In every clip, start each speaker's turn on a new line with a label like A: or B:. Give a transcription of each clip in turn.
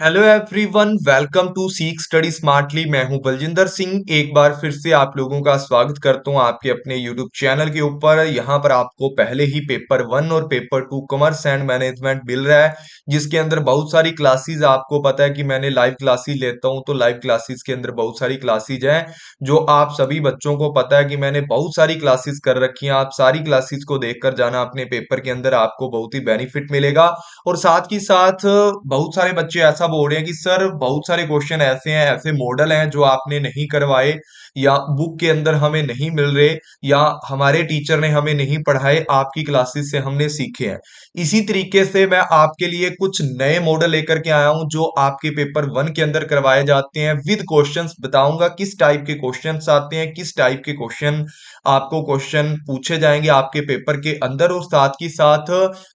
A: Hello everyone, welcome to सीख study smartly. मैं हूं बलजिंदर सिंह। एक बार फिर से आप लोगों का स्वागत करता हूं आपके अपने यूट्यूब चैनल के ऊपर। यहां पर आपको पहले ही पेपर वन और paper two commerce and management मिल रहा है, जिसके अंदर बहुत सारी क्लासेस, आपको पता है कि मैंने लाइव क्लासेस लेता हूं, तो लाइव क्लासेस के अंदर बहुत सारी क्लासेस हैं जो आप सभी बच्चों को पता है कि मैंने बहुत सारी क्लासेस कर रखी हैं। आप सारी क्लासेस को देखकर जाना अपने पेपर के अंदर, आपको बहुत ही बेनिफिट मिलेगा। और साथ ही साथ बहुत सारे बच्चे ऐसा बोल रहे हैं कि सर बहुत सारे क्वेश्चन ऐसे हैं, ऐसे मॉडल हैं जो आपने नहीं करवाए या बुक के अंदर हमें नहीं मिल रहे या हमारे टीचर ने हमें नहीं पढ़ाए, आपकी क्लासेस से हमने सीखे हैं। इसी तरीके से मैं आपके लिए कुछ नए मॉडल लेकर के आया हूं जो आपके पेपर वन के अंदर करवाए जाते हैं। विद क्वेश्चंस बताऊंगा किस टाइप के क्वेश्चंस आते हैं, किस टाइप के क्वेश्चन आपको क्वेश्चन पूछे जाएंगे आपके पेपर के अंदर, और साथ ही साथ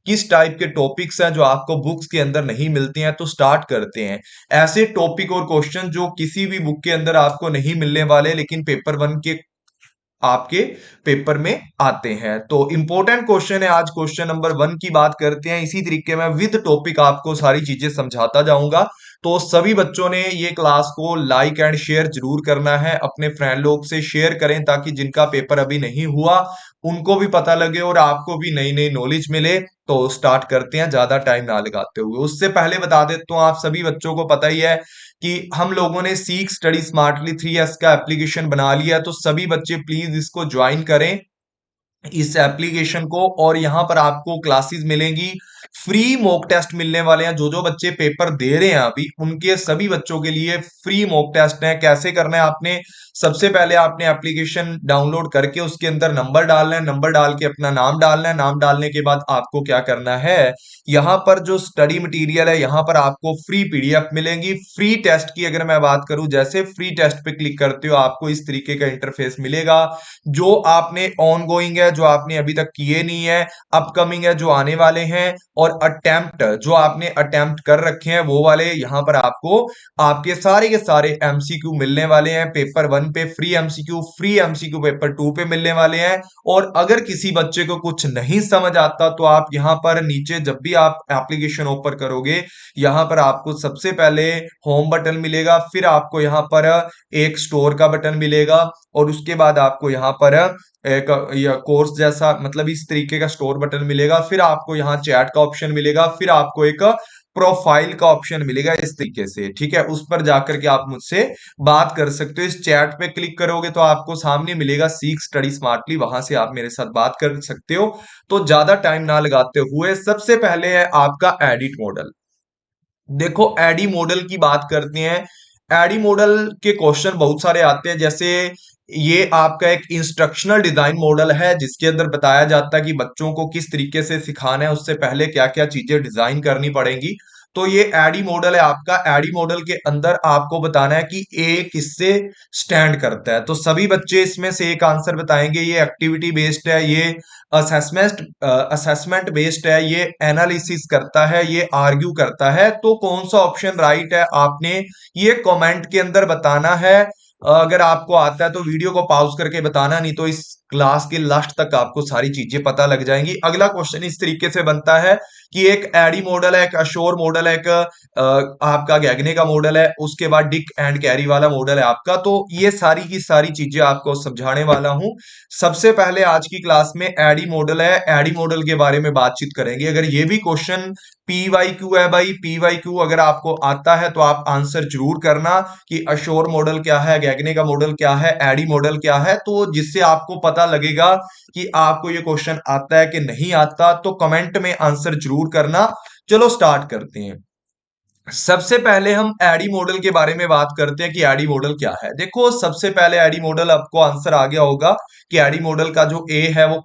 A: किस टाइप के टॉपिक्स हैं जो आपको बुक्स के अंदर नहीं मिलती हैं। तो स्टार्ट करते हैं। ऐसे टॉपिक और क्वेश्चन जो किसी भी बुक के अंदर आपको नहीं मिलने वाले, लेकिन पेपर वन के आपके पेपर में आते हैं। तो इंपॉर्टेंट क्वेश्चन है। आज क्वेश्चन नंबर वन की बात करते हैं। इसी तरीके में विद टॉपिक आपको सारी चीजें समझाता जाऊंगा। तो सभी बच्चों ने ये क्लास को लाइक एंड शेयर जरूर करना है, अपने फ्रेंड लोग से शेयर करें ताकि जिनका पेपर अभी नहीं हुआ उनको भी पता लगे और आपको भी नई नई नॉलेज मिले। तो स्टार्ट करते हैं ज्यादा टाइम ना लगाते हुए। उससे पहले बता देता हूँ, आप सभी बच्चों को पता ही है कि हम लोगों ने सीख स्टडी स्मार्टली 3S का एप्लीकेशन बना लिया। तो सभी बच्चे प्लीज इसको ज्वाइन करें, इस एप्लीकेशन को। और यहां पर आपको क्लासेस मिलेंगी, फ्री मॉक टेस्ट मिलने वाले हैं। जो जो बच्चे पेपर दे रहे हैं अभी, उनके सभी बच्चों के लिए फ्री मॉक टेस्ट है। कैसे करना है आपने, सबसे पहले आपने एप्लीकेशन डाउनलोड करके उसके अंदर नंबर डालना है, नंबर डाल के अपना नाम डालना है। नाम डालने के बाद आपको क्या करना है, यहाँ पर जो स्टडी मटेरियल है, यहाँ पर आपको फ्री पीडीएफ मिलेंगी। फ्री टेस्ट की अगर मैं बात करूं, जैसे फ्री टेस्ट पे क्लिक करते हो आपको इस तरीके का इंटरफेस मिलेगा। जो आपने ऑन गोइंग है, जो आपने अभी तक किए नहीं है, अपकमिंग है जो आने वाले हैं, और अटेम्प्ट जो आपने अटेम्प्ट कर रखे हैं वो वाले, यहां पर आपको आपके सारे के सारे एमसीक्यू मिलने वाले हैं। पेपर वन पे फ्री एमसीक्यू पेपर टू पे मिलने वाले हैं। और अगर किसी बच्चे को कुछ नहीं समझ आता तो आप यहां पर नीचे जब भी आप एप्लीकेशन ओपन करोगे, यहां पर आपको सबसे पहले होम बटन मिलेगा, फिर आपको यहां पर एक स्टोर का बटन मिलेगा, और उसके बाद आपको यहाँ पर एक या कोर्स जैसा, मतलब इस तरीके का स्टोर बटन मिलेगा। फिर आपको यहाँ चैट का ऑप्शन मिलेगा, फिर आपको एक प्रोफाइल का ऑप्शन मिलेगा इस तरीके से, ठीक है। उस पर जाकर के आप मुझसे बात कर सकते हो। इस चैट पे क्लिक करोगे तो आपको सामने मिलेगा सीख स्टडी स्मार्टली, वहां से आप मेरे साथ बात कर सकते हो। तो ज्यादा टाइम ना लगाते हुए सबसे पहले है आपका एडिट मॉडल। देखो, एडी मॉडल की बात करते हैं। एडी मॉडल के क्वेश्चन बहुत सारे आते हैं। जैसे ये आपका एक इंस्ट्रक्शनल डिजाइन मॉडल है, जिसके अंदर बताया जाता है कि बच्चों को किस तरीके से सिखाना है, उससे पहले क्या क्या चीजें डिजाइन करनी पड़ेंगी। तो ये एडी मॉडल है आपका। एडी मॉडल के अंदर आपको बताना है कि ए किससे स्टैंड करता है। तो सभी बच्चे इसमें से एक आंसर बताएंगे। ये एक्टिविटी बेस्ड है, ये असेसमेंट असेसमेंट बेस्ड है, ये एनालिसिस करता है, ये आर्ग्यू करता है। तो कौन सा ऑप्शन राइट है, आपने ये कमेंट के अंदर बताना है। अगर आपको आता है तो वीडियो को पॉज करके बताना, नहीं तो इस क्लास के लास्ट तक आपको सारी चीजें पता लग जाएंगी। अगला क्वेश्चन इस तरीके से बनता है कि एक एडी मॉडल है, एक अशोर मॉडल है, एक आपका गैगने का मॉडल है, उसके बाद डिक एंड कैरी वाला मॉडल है आपका। तो ये सारी की सारी चीजें आपको समझाने वाला हूं। सबसे पहले आज की क्लास में एडी मॉडल है, एडी मॉडल के बारे में बातचीत करेंगे। अगर ये भी क्वेश्चन पीवाईक्यू है भाई, पीवाईक्यू अगर आपको आता है तो आप आंसर जरूर करना कि अशोर मॉडल क्या है, गैगने का मॉडल क्या है, एडी मॉडल क्या है। तो जिससे आपको पता लगेगा कि आपको ये क्वेश्चन आता है कि नहीं आता। तो कमेंट में आंसर जरूर करना। चलो स्टार्ट करते हैं। सबसे पहले हम एडी मॉडल के बारे में बात करते हैं कि एडी मॉडल क्या है। देखो, सबसे पहले एडी मॉडल, आपको आंसर आ गया होगा कि एडी मॉडल का जो ए है वो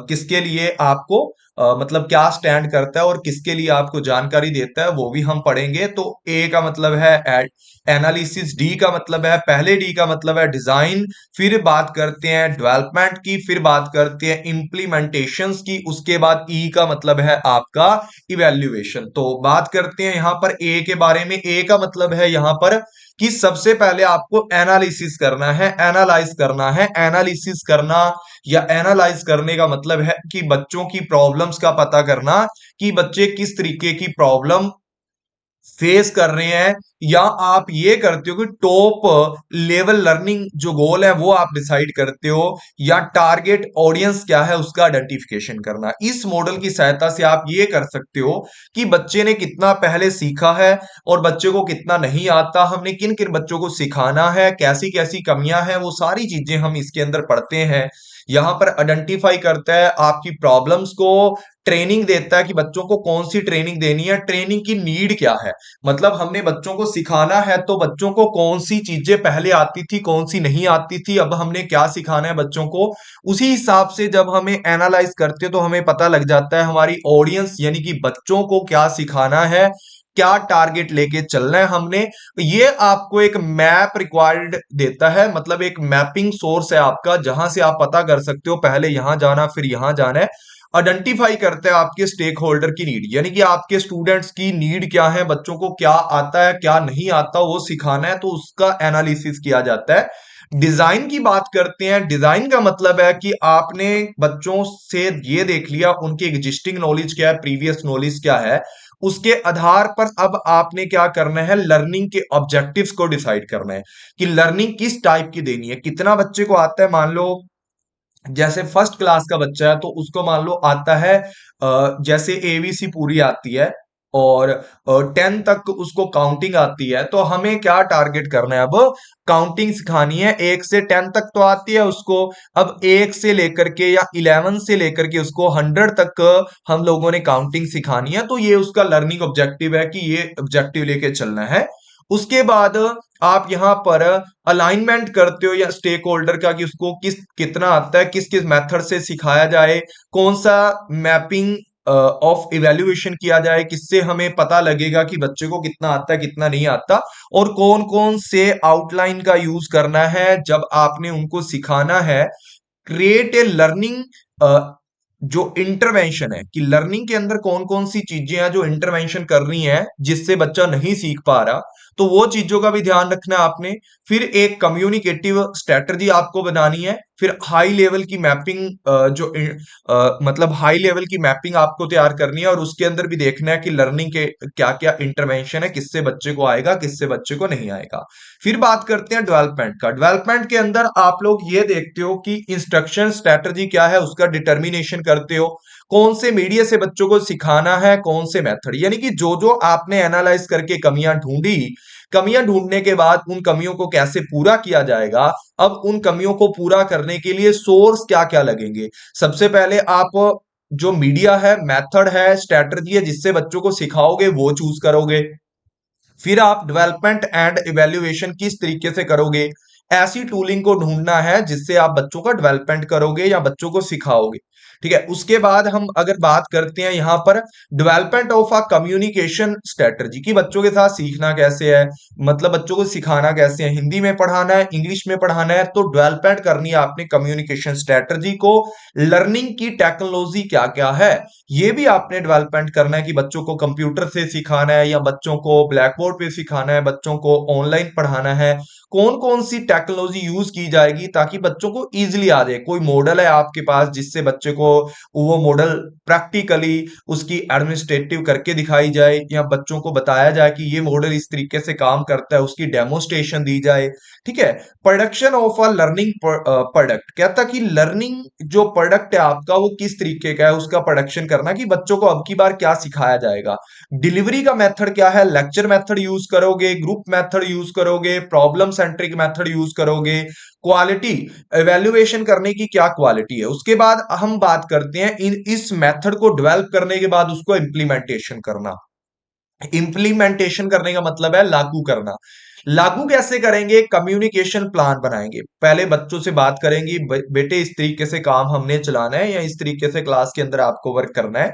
A: किसके लिए आपको मतलब क्या स्टैंड करता है और किसके लिए आपको जानकारी देता है, वो भी हम पढ़ेंगे। तो ए का मतलब है एनालिसिस, डी का मतलब है, पहले डी का मतलब है डिजाइन, फिर बात करते हैं डेवलपमेंट की, फिर बात करते हैं इंप्लीमेंटेशंस की, उसके बाद ई का मतलब है आपका इवेल्युएशन। तो बात करते हैं यहां पर ए के बारे में। ए का मतलब है यहां पर कि सबसे पहले आपको एनालिसिस करना है, एनालाइज करना है। एनालिसिस करना या एनालाइज करने का मतलब है कि बच्चों की प्रॉब्लम्स का पता करना, कि बच्चे किस तरीके की प्रॉब्लम फेस कर रहे हैं, या आप ये करते हो कि टॉप लेवल लर्निंग जो गोल है वो आप डिसाइड करते हो, या टारगेट ऑडियंस क्या है उसका आइडेंटिफिकेशन करना। इस मॉडल की सहायता से आप ये कर सकते हो कि बच्चे ने कितना पहले सीखा है और बच्चे को कितना नहीं आता, हमने किन किन बच्चों को सिखाना है, कैसी कैसी कमियां हैं, वो सारी चीजें हम इसके अंदर पढ़ते हैं। यहाँ पर आइडेंटिफाई करता है आपकी प्रॉब्लम्स को, ट्रेनिंग देता है कि बच्चों को कौन सी ट्रेनिंग देनी है, ट्रेनिंग की नीड क्या है। मतलब हमने बच्चों को सिखाना है तो बच्चों को कौन सी चीजें पहले आती थी, कौन सी नहीं आती थी, अब हमने क्या सिखाना है बच्चों को। उसी हिसाब से जब हमें एनालाइज करते हो तो हमें पता लग जाता है हमारी ऑडियंस यानी कि बच्चों को क्या सिखाना है, क्या टारगेट लेके चलना है हमने। ये आपको एक मैप रिक्वायर्ड देता है, मतलब एक मैपिंग सोर्स है आपका, जहां से आप पता कर सकते हो पहले यहां जाना फिर यहां जाना है। आइडेंटिफाई करते हैं आपके स्टेक होल्डर की नीड, यानी कि आपके स्टूडेंट्स की नीड क्या है, बच्चों को क्या आता है क्या नहीं आता वो सिखाना है, तो उसका एनालिसिस किया जाता है। डिजाइन की बात करते हैं। डिजाइन का मतलब है कि आपने बच्चों से ये देख लिया उनकी एग्जिस्टिंग नॉलेज क्या है, प्रीवियस नॉलेज क्या है, उसके आधार पर अब आपने क्या करना है, लर्निंग के ऑब्जेक्टिव्स को डिसाइड करना है कि लर्निंग किस टाइप की देनी है। कितना बच्चे को आता है, मान लो जैसे फर्स्ट क्लास का बच्चा है तो उसको मान लो आता है जैसे एबीसी पूरी आती है, और 10 तक उसको काउंटिंग आती है, तो हमें क्या टारगेट करना है, अब काउंटिंग सिखानी है। 1 से 10 तक तो आती है उसको, अब 1 से लेकर के या 11 से लेकर के उसको 100 तक हम लोगों ने काउंटिंग सिखानी है। तो ये उसका लर्निंग ऑब्जेक्टिव है कि ये ऑब्जेक्टिव लेके चलना है। उसके बाद आप यहां पर अलाइनमेंट करते हो या स्टेक होल्डर का, कि उसको किस कितना आता है, किस किस मेथड से सिखाया जाए, कौन सा मैपिंग ऑफ इवेल्युएशन किया जाए, किससे हमें पता लगेगा कि बच्चे को कितना आता है कितना नहीं आता, और कौन कौन से आउटलाइन का यूज करना है जब आपने उनको सिखाना है। क्रिएट ए लर्निंग, जो इंटरवेंशन है कि लर्निंग के अंदर कौन कौन सी चीजें हैं जो इंटरवेंशन कर रही हैं जिससे बच्चा नहीं सीख पा रहा, तो वो चीजों का भी ध्यान रखना है आपने। फिर एक कम्युनिकेटिव स्ट्रेटजी आपको बनानी है। फिर हाई लेवल की मैपिंग, मतलब हाई लेवल की मैपिंग आपको तैयार करनी है, और उसके अंदर भी देखना है कि लर्निंग के क्या क्या इंटरवेंशन है, किससे बच्चे को आएगा किससे बच्चे को नहीं आएगा। फिर बात करते हैं डेवलपमेंट का। डेवलपमेंट के अंदर आप लोग ये देखते हो कि इंस्ट्रक्शन स्ट्रेटजी क्या है उसका डिटर्मिनेशन करते हो, कौन से मीडिया से बच्चों को सिखाना है, कौन से मेथड, यानी कि जो जो आपने एनालाइज करके कमियां ढूंढी, कमियां ढूंढने के बाद उन कमियों को कैसे पूरा किया जाएगा। अब उन कमियों को पूरा करने के लिए सोर्स क्या क्या लगेंगे। सबसे पहले आप जो मीडिया है, मेथड है, स्ट्रेटजी है जिससे बच्चों को सिखाओगे वो चूज करोगे। फिर आप डेवलपमेंट एंड इवेल्युएशन किस तरीके से करोगे, ऐसी टूलिंग को ढूंढना है जिससे आप बच्चों का डेवलपमेंट करोगे या बच्चों को सिखाओगे। ठीक है, उसके बाद हम अगर बात करते हैं यहां पर development of a communication strategy, कि बच्चों के साथ सीखना कैसे है, मतलब बच्चों को सिखाना कैसे है, हिंदी में पढ़ाना है इंग्लिश में पढ़ाना है, तो डेवलपमेंट करनी है आपने कम्युनिकेशन स्ट्रेटजी को। लर्निंग की टेक्नोलॉजी क्या क्या है ये भी आपने डेवलपमेंट करना है, कि बच्चों को कंप्यूटर से सिखाना है या बच्चों को ब्लैक बोर्ड पे सिखाना है, बच्चों को ऑनलाइन पढ़ाना है, कौन कौन सी टेक्नोलॉजी यूज की जाएगी ताकि बच्चों को इजीली आ जाए। कोई मॉडल है आपके पास जिससे बच्चे को वो मॉडल प्रैक्टिकली उसकी एडमिनिस्ट्रेटिव करके दिखाई जाए, या बच्चों को बताया जाए कि ये मॉडल इस तरीके से काम करता है, उसकी डेमोस्ट्रेशन दी जाए। ठीक है, production of a learning product कहता कि लर्निंग जो प्रोडक्ट है आपका वो किस तरीके का है, उसका प्रोडक्शन करना कि बच्चों को अब की बार क्या सिखाया जाएगा। डिलीवरी का मेथड क्या है, लेक्चर मेथड यूज करोगे, ग्रुप मेथड यूज करोगे, प्रॉब्लम सेंट्रिक मेथड यूज करोगे, क्वालिटी एवेल्युएशन करने की क्या क्वालिटी है। उसके बाद हम बात करते हैं इन इस मेथड को डेवलप करने के बाद उसको इम्प्लीमेंटेशन करना। इंप्लीमेंटेशन करने का मतलब है लागू करना। लागू कैसे करेंगे, कम्युनिकेशन प्लान बनाएंगे, पहले बच्चों से बात करेंगे, बेटे इस तरीके से काम हमने चलाना है या इस तरीके से क्लास के अंदर आपको वर्क करना है।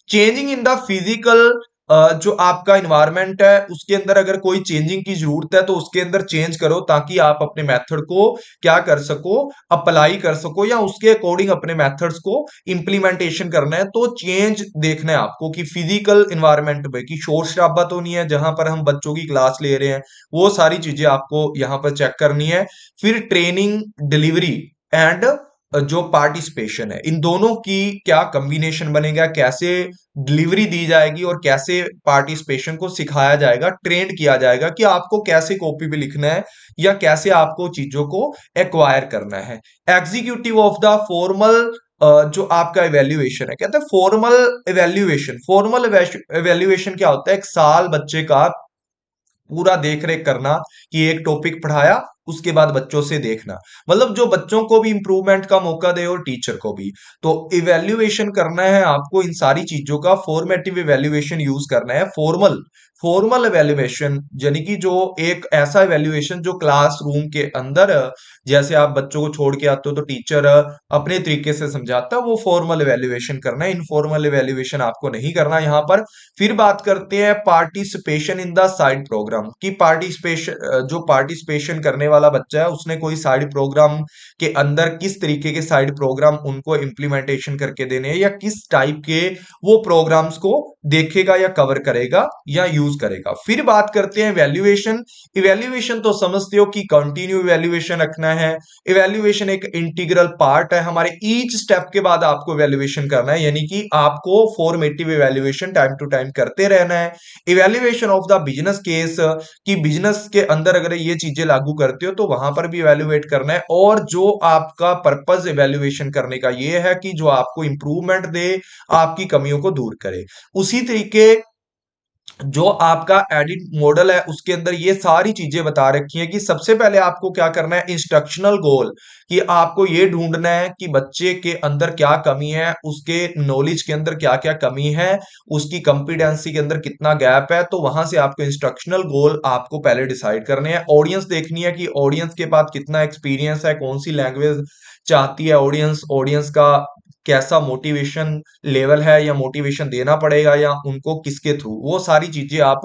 A: चेंजिंग इन द फिजिकल, जो आपका इन्वायरमेंट है उसके अंदर अगर कोई चेंजिंग की जरूरत है तो उसके अंदर चेंज करो ताकि आप अपने मेथड को क्या कर सको, अप्लाई कर सको, या उसके अकॉर्डिंग अपने मेथड्स को इंप्लीमेंटेशन करना है। तो चेंज देखना है आपको कि फिजिकल इन्वायरमेंट में कि शोर शराबा तो नहीं है जहां पर हम बच्चों की क्लास ले रहे हैं, वो सारी चीजें आपको यहां पर चेक करनी है। फिर ट्रेनिंग, डिलीवरी एंड जो पार्टिसिपेशन है, इन दोनों की क्या कॉम्बिनेशन बनेगा, कैसे डिलीवरी दी जाएगी और कैसे पार्टिसिपेशन को सिखाया जाएगा, ट्रेंड किया जाएगा कि आपको कैसे कॉपी पे लिखना है या कैसे आपको चीजों को एक्वायर करना है। एग्जीक्यूटिव ऑफ द फॉर्मल जो आपका इवेल्युएशन है, कहते हैं फॉर्मल इवेल्युएशन। फॉर्मल इवेल्युएशन क्या होता है? एक साल बच्चे का पूरा देख रेख करना कि एक टॉपिक पढ़ाया, उसके बाद बच्चों से देखना, मतलब जो बच्चों को भी इंप्रूवमेंट का मौका दे और टीचर को भी। तो इवेल्युएशन करना है आपको, इन सारी चीजों का फॉर्मेटिव इवेल्युएशन यूज करना है। फॉर्मल फॉर्मल इवेल्युएशन यानी कि जो एक ऐसा इवेल्युएशन जो क्लासरूम के अंदर जैसे आप बच्चों को छोड़ के आते हो तो टीचर अपने तरीके से समझाता है, वो फॉर्मल इवेल्युएशन करना है। इनफॉर्मल इवेल्युएशन आपको नहीं करना यहाँ पर। फिर बात करते हैं participation in the side program की। पार्टिसिपेशन, जो पार्टिसिपेशन करने वाला बच्चा है उसने कोई साइड प्रोग्राम के अंदर किस तरीके के साइड प्रोग्राम उनको इम्प्लीमेंटेशन करके देने हैं, या किस टाइप के वो प्रोग्राम्स को देखेगा या कवर करेगा या यूज करेगा। फिर बात करते हैं वैल्यूएशन। इवैल्यूएशन तो समझते हो कि कंटिन्यू इवैल्यूएशन रखना है। इवैल्यूएशन एक इंटीग्रल पार्ट है हमारे, ईच स्टेप के बाद आपको इवैल्यूएशन करना है, यानी कि आपको formative evaluation time to time करते रहना है। Evaluation of the business case, कि बिजनेस के अंदर अगर ये चीजें लागू करते हो तो वहां पर भी इवैल्यूएट करना है। और जो आपका पर्पस इवैल्यूएशन करने का ये है कि जो आपको इंप्रूवमेंट दे, आपकी कमियों को दूर करे। उसी तरीके जो आपका एडिट मॉडल है उसके अंदर ये सारी चीजें बता रखी हैं कि सबसे पहले आपको क्या करना है, इंस्ट्रक्शनल गोल, कि आपको ये ढूंढना है कि बच्चे के अंदर क्या कमी है, उसके नॉलेज के अंदर क्या क्या कमी है, उसकी कॉम्पिटेंसी के अंदर कितना गैप है। तो वहां से आपको इंस्ट्रक्शनल गोल आपको पहले डिसाइड करने हैं। ऑडियंस देखनी है कि ऑडियंस के पास कितना एक्सपीरियंस है, कौन सी लैंग्वेज चाहती है ऑडियंस, ऑडियंस का कैसा मोटिवेशन लेवल है, या मोटिवेशन देना पड़ेगा या उनको किसके थ्रू, वो सारी चीजें आप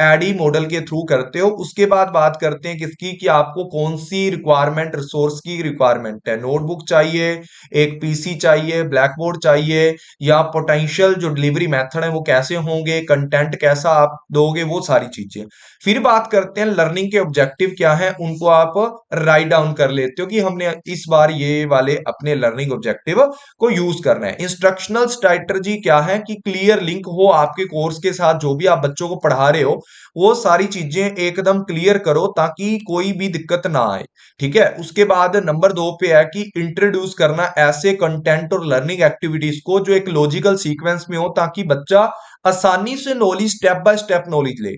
A: एडी मॉडल के थ्रू करते हो। उसके बाद बात करते हैं किसकी, कि आपको कौन सी रिक्वायरमेंट, रिसोर्स की रिक्वायरमेंट है। नोटबुक चाहिए, एक पीसी चाहिए, ब्लैक बोर्ड चाहिए, या पोटेंशियल जो डिलीवरी मेथड है वो कैसे होंगे, कंटेंट कैसा आप दोगे, वो सारी चीजें। फिर बात करते हैं लर्निंग के ऑब्जेक्टिव क्या है, उनको आप राइट डाउन कर लेते हो कि हमने इस बार ये वाले अपने लर्निंग ऑब्जेक्टिव को यूज करना है। इंस्ट्रक्शनल स्ट्रैटेजी क्या है, कि क्लियर लिंक हो आपके कोर्स के साथ, जो भी आप बच्चों को पढ़ा रहे हो वो सारी चीजें एकदम क्लियर करो ताकि कोई भी दिक्कत ना आए। ठीक है। उसके बाद नंबर 2 पे है कि इंट्रोड्यूस करना ऐसे कंटेंट और लर्निंग एक्टिविटीज को जो एक लॉजिकल सीक्वेंस में हो, ताकि बच्चा आसानी से knowledge, step by step knowledge ले।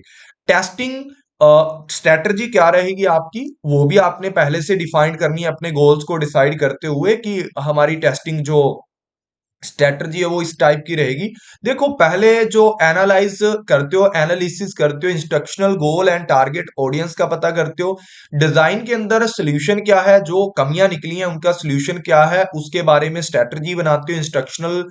A: टेस्टिंग स्ट्रेटजी क्या रहेगी आपकी, वो भी आपने पहले से डिफाइन करनी है अपने गोल्स को डिसाइड करते हुए, कि हमारी टेस्टिंग जो स्ट्रेटजी है वो इस टाइप की रहेगी। देखो, पहले जो एनालाइज करते हो, एनालिसिस करते हो, instructional goal and target audience का पता करते हो। डिजाइन के अंदर सोल्यूशन क्या है, जो कमियां निकली हैं उनका सोल्यूशन क्या है, उसके बारे में स्ट्रेटजी बनाते हो, इंस्ट्रक्शनल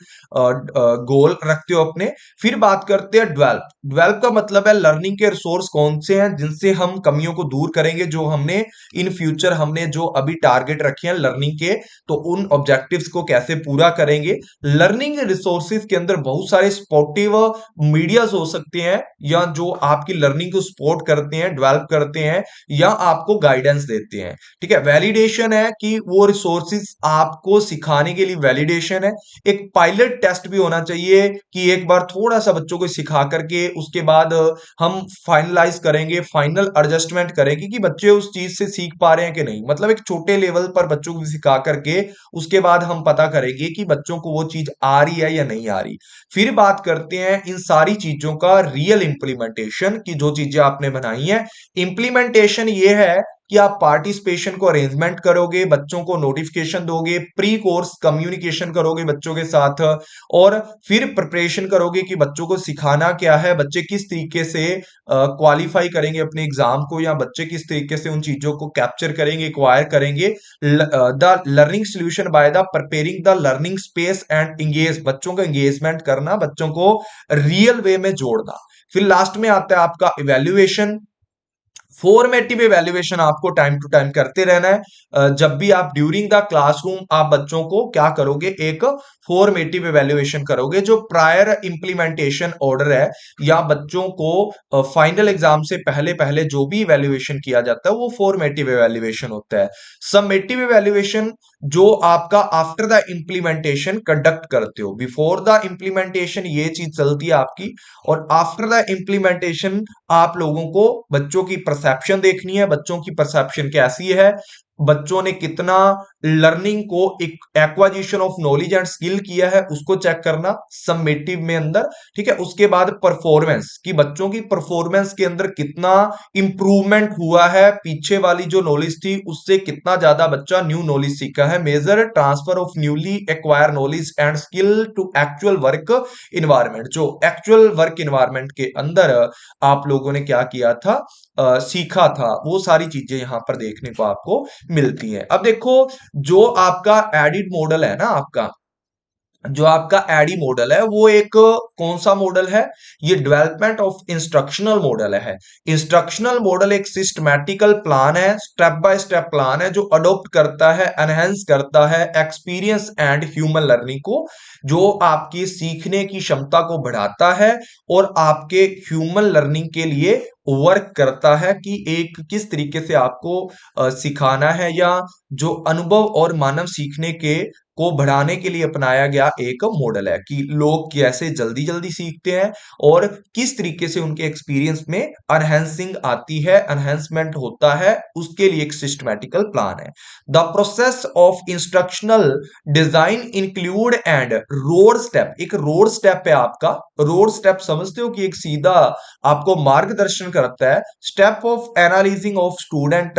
A: गोल रखते हो अपने। फिर बात करते हैं डेवलप। डेवलप का मतलब है लर्निंग के रिसोर्स कौन से हैं जिनसे हम कमियों को दूर करेंगे, जो हमने इन फ्यूचर हमने जो अभी टारगेट रखे हैं लर्निंग के, तो उन ऑब्जेक्टिव्स को कैसे पूरा करेंगे। लर्निंग रिसोर्सेज के अंदर बहुत सारे सपोर्टिव मीडियाज हो सकते हैं, या जो आपकी लर्निंग को सपोर्ट करते हैं, डेवलप करते हैं, या आपको गाइडेंस देते हैं। ठीक है। वैलिडेशन है कि वो रिसोर्सेज आपको सिखाने के लिए वैलिडेशन है। एक पायलट टेस्ट भी होना चाहिए कि एक बार थोड़ा सा बच्चों को सिखा करके उसके बाद हम फाइनलाइज करेंगे, फाइनल एडजस्टमेंट करेंगे कि बच्चे उस चीज से सीख पा रहे हैं कि नहीं। मतलब एक छोटे लेवल पर बच्चों को सिखा करके उसके बाद हम पता करेंगे कि बच्चों को वो चीज आ रही है या नहीं आ रही। फिर बात करते हैं इन सारी चीजों का रियल इंप्लीमेंटेशन, की जो चीजें आपने बनाई हैं। इंप्लीमेंटेशन ये है कि आप पार्टिसिपेशन को अरेंजमेंट करोगे, बच्चों को नोटिफिकेशन दोगे, प्री कोर्स कम्युनिकेशन करोगे बच्चों के साथ, और फिर प्रिपरेशन करोगे कि बच्चों को सिखाना क्या है, बच्चे किस तरीके से क्वालिफाई करेंगे अपने एग्जाम को, या बच्चे किस तरीके से उन चीजों को कैप्चर करेंगे, एक्वायर करेंगे। The learning solution by the preparing the learning space and engage, बच्चों का इंगेजमेंट करना, बच्चों को रियल वे में जोड़ना। फिर लास्ट में आता है आपका इवेल्युएशन। फॉर्मेटिव इवेल्युएशन आपको टाइम टू टाइम करते रहना है। जब भी आप ड्यूरिंग द क्लासरूम आप बच्चों को क्या करोगे, एक फॉर्मेटिव इवैल्यूएशन करोगे। जो प्रायर इंप्लीमेंटेशन ऑर्डर है या बच्चों को फाइनल एग्जाम से पहले पहले जो भी इवैल्यूएशन किया जाता है वो फॉर्मेटिव इवैल्यूएशन होता है। समेटिव इवैल्यूएशन जो आपका आफ्टर द इंप्लीमेंटेशन कंडक्ट करते हो। बिफोर द इंप्लीमेंटेशन ये चीज चलती है आपकी, और आफ्टर द इंप्लीमेंटेशन आप लोगों को बच्चों की परसेप्शन देखनी है। बच्चों की परसेप्शन कैसी है, बच्चों ने कितना लर्निंग को एक acquisition of knowledge and skill किया है उसको चेक करना समेटिव में अंदर। ठीक है, उसके बाद परफॉर्मेंस कि बच्चों की परफॉर्मेंस के अंदर कितना इंप्रूवमेंट हुआ है, पीछे वाली जो नॉलेज थी उससे कितना ज्यादा बच्चा न्यू नॉलेज सीखा है। Major transfer of newly acquire knowledge and skill to actual work environment. जो एक्चुअल वर्क इन्वायरमेंट के अंदर आप लोगों ने क्या किया था, सीखा था, वो सारी चीजें यहां पर देखने को आपको मिलती हैं। अब देखो, जो आपका एडिड मॉडल है ना, आपका जो आपका एडी मॉडल है वो एक कौन सा मॉडल है, ये डेवलपमेंट ऑफ इंस्ट्रक्शनल मॉडल है। इंस्ट्रक्शनल मॉडल एक सिस्टमैटिकल प्लान है, स्टेप बाय स्टेप प्लान है जो अडॉप्ट करता है, एनहेंस करता है एक्सपीरियंस एंड ह्यूमन लर्निंग को, जो आपकी सीखने की क्षमता को बढ़ाता है और आपके ह्यूमन लर्निंग के लिए वर्क करता है कि एक किस तरीके से आपको सिखाना है, या जो अनुभव और मानव सीखने के को बढ़ाने के लिए अपनाया गया एक मॉडल है कि लोग कैसे जल्दी जल्दी सीखते हैं और किस तरीके से उनके एक्सपीरियंस में अनहेंसिंग आती है, अनहेंसमेंट होता है, उसके लिए एक सिस्टमैटिकल प्लान है। The process of instructional design include and road step, एक रोड स्टेप है आपका। रोड स्टेप समझते हो कि एक सीधा आपको मार्गदर्शन करता है। Step of analysing of student,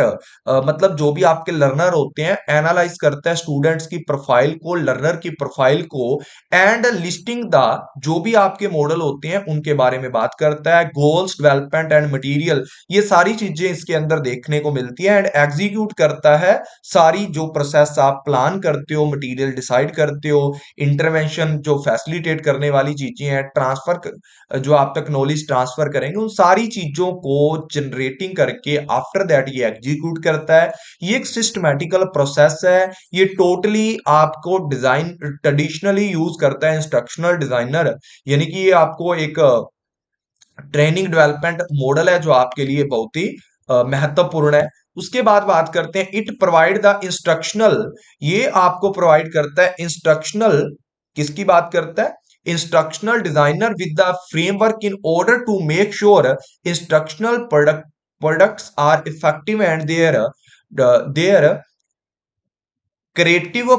A: मतलब जो भी आपके लर्नर होते हैं, एनालाइज करता है स्टूडेंट्स की प्रोफाइल को, लर्नर की प्रोफाइल को, एंड लिस्टिंग द, जो भी आपके मॉडल होते हैं उनके बारे में बात करता है। गोल्स, डेवलपमेंट एंड मटेरियल, ये सारी चीजें इसके अंदर देखने को मिलती है। एंड एग्जीक्यूट करता है सारी जो प्रोसेस आप प्लान करते हो, मटेरियल डिसाइड करते हो, इंटरवेंशन जो फैसिलिटेट करने वाली चीजें हैं, ट्रांसफर जो आप तक नॉलेज ट्रांसफर करेंगे, उन सारी चीजों को जनरेटिंग करके आफ्टर दैट ये एग्जीक्यूट करता है। ये एक सिस्टमैटिकल प्रोसेस है। ये टोटली आपको डिजाइन ट्रेडिशनली यूज करता है इंस्ट्रक्शनल डिजाइनर, यानी कि ये आपको एक ट्रेनिंग डेवलपमेंट मॉडल है जो आपके लिए बहुत ही महत्वपूर्ण है। उसके बाद बात करते हैं इट प्रोवाइड द इंस्ट्रक्शनल, ये आपको प्रोवाइड करता है इंस्ट्रक्शनल, किसकी बात करता है, instructional designer with the framework in order to make sure instructional products are effective and their creative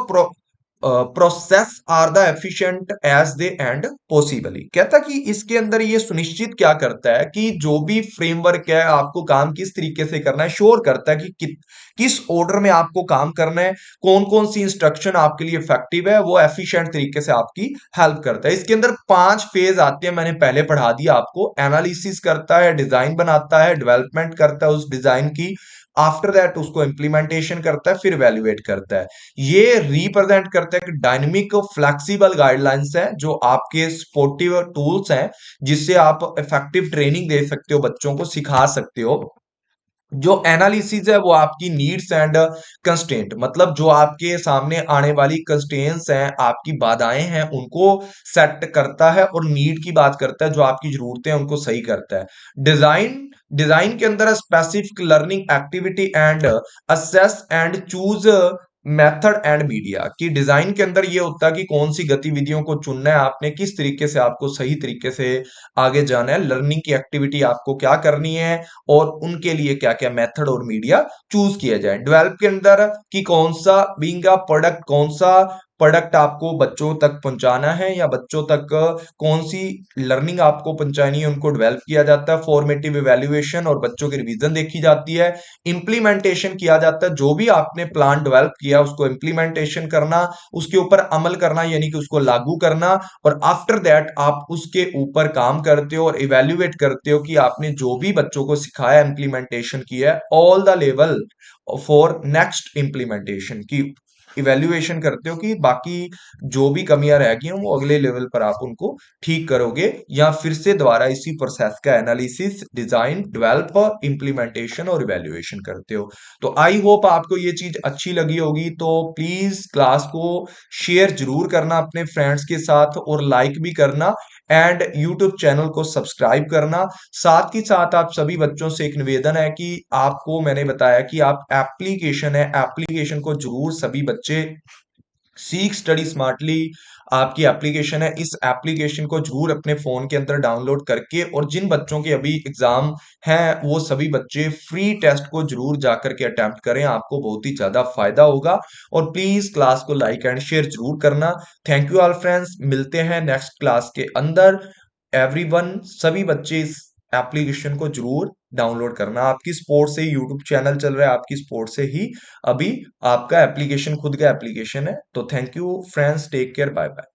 A: process are the efficient as they and possibly. कहता कि इसके अंदर ये सुनिश्चित क्या करता है कि जो भी फ्रेमवर्क है आपको काम किस तरीके से करना है, श्योर करता है कि किस ऑर्डर में आपको काम करना है, कौन कौन सी इंस्ट्रक्शन आपके लिए इफेक्टिव है, वो एफिशिएंट तरीके से आपकी हेल्प करता है। इसके अंदर 5 फेज आते हैं, मैंने पहले पढ़ा दिया आपको। एनालिसिस करता है, डिजाइन बनाता है, डेवलपमेंट करता है उस डिजाइन की, आफ्टर दैट उसको इंप्लीमेंटेशन करता है, फिर वैल्यूएट करता है। ये रिप्रेजेंट करता है कि डायनेमिक फ्लेक्सिबल गाइडलाइंस है, जो आपके सपोर्टिव टूल्स हैं जिससे आप इफेक्टिव ट्रेनिंग दे सकते हो, बच्चों को सिखा सकते हो। जो एनालिसिस है वो आपकी नीड्स एंड कंस्ट्रेंट, मतलब जो आपके सामने आने वाली कंस्ट्रेंट्स हैं, आपकी बाधाएं हैं, उनको सेट करता है, और नीड की बात करता है, जो आपकी जरूरतें हैं उनको सही करता है। डिजाइन, डिजाइन के अंदर specific learning activity and assess and choose method and media, की डिजाइन के अंदर ये होता है कि कौन सी गतिविधियों को चुनना है आपने, किस तरीके से आपको सही तरीके से आगे जाना है, लर्निंग की एक्टिविटी आपको क्या करनी है, और उनके लिए क्या क्या मेथड और मीडिया चूज किया जाए। डेवलप के अंदर कि कौन सा बीइंग अ प्रोडक्ट, कौन सा प्रोडक्ट आपको बच्चों तक पहुंचाना है, या बच्चों तक कौन सी लर्निंग आपको पहुंचानी है, उनको डेवलप किया जाता है। फॉर्मेटिव इवैल्यूएशन और बच्चों की रिवीजन देखी जाती है। इंप्लीमेंटेशन किया जाता है, जो भी आपने प्लान डेवलप किया उसको इंप्लीमेंटेशन करना, उसके ऊपर अमल करना, यानी कि उसको लागू करना, और आफ्टर दैट आप उसके ऊपर काम करते हो और इवैल्यूएट करते हो कि आपने जो भी बच्चों को सिखाया, इंप्लीमेंटेशन किया है, all the level for next implementation की इवैल्यूएशन करते हो कि बाकी जो भी कमियां रह गई हैं वो अगले लेवल पर आप उनको ठीक करोगे, या फिर से दोबारा इसी प्रोसेस का एनालिसिस, डिजाइन, डेवलप, इम्प्लीमेंटेशन और इवैल्यूएशन करते हो। तो आई होप आपको ये चीज अच्छी लगी होगी। तो प्लीज क्लास को शेयर जरूर करना अपने फ्रेंड्स के साथ, और लाइक भी करना, एंड यूट्यूब चैनल को सब्सक्राइब करना। साथ ही साथ आप सभी बच्चों से एक निवेदन है कि आपको मैंने बताया कि आप एप्लीकेशन है, एप्लीकेशन को जरूर सभी बच्चे सीख स्टडी स्मार्टली आपकी एप्लीकेशन है, इस एप्लीकेशन को जरूर अपने फोन के अंदर डाउनलोड करके, और जिन बच्चों के अभी एग्जाम हैं वो सभी बच्चे फ्री टेस्ट को जरूर जाकर के अटेम्प्ट करें, आपको बहुत ही ज्यादा फायदा होगा। और प्लीज क्लास को लाइक एंड शेयर जरूर करना। थैंक यू ऑल फ्रेंड्स, मिलते हैं नेक्स्ट क्लास के अंदर। एवरीवन, सभी बच्चे इस एप्लीकेशन को जरूर डाउनलोड करना। आपकी स्पोर्ट से ही यूट्यूब चैनल चल रहा है, आपकी स्पोर्ट से ही अभी आपका एप्लीकेशन खुद का एप्लीकेशन है। तो thank you friends, take care, bye bye.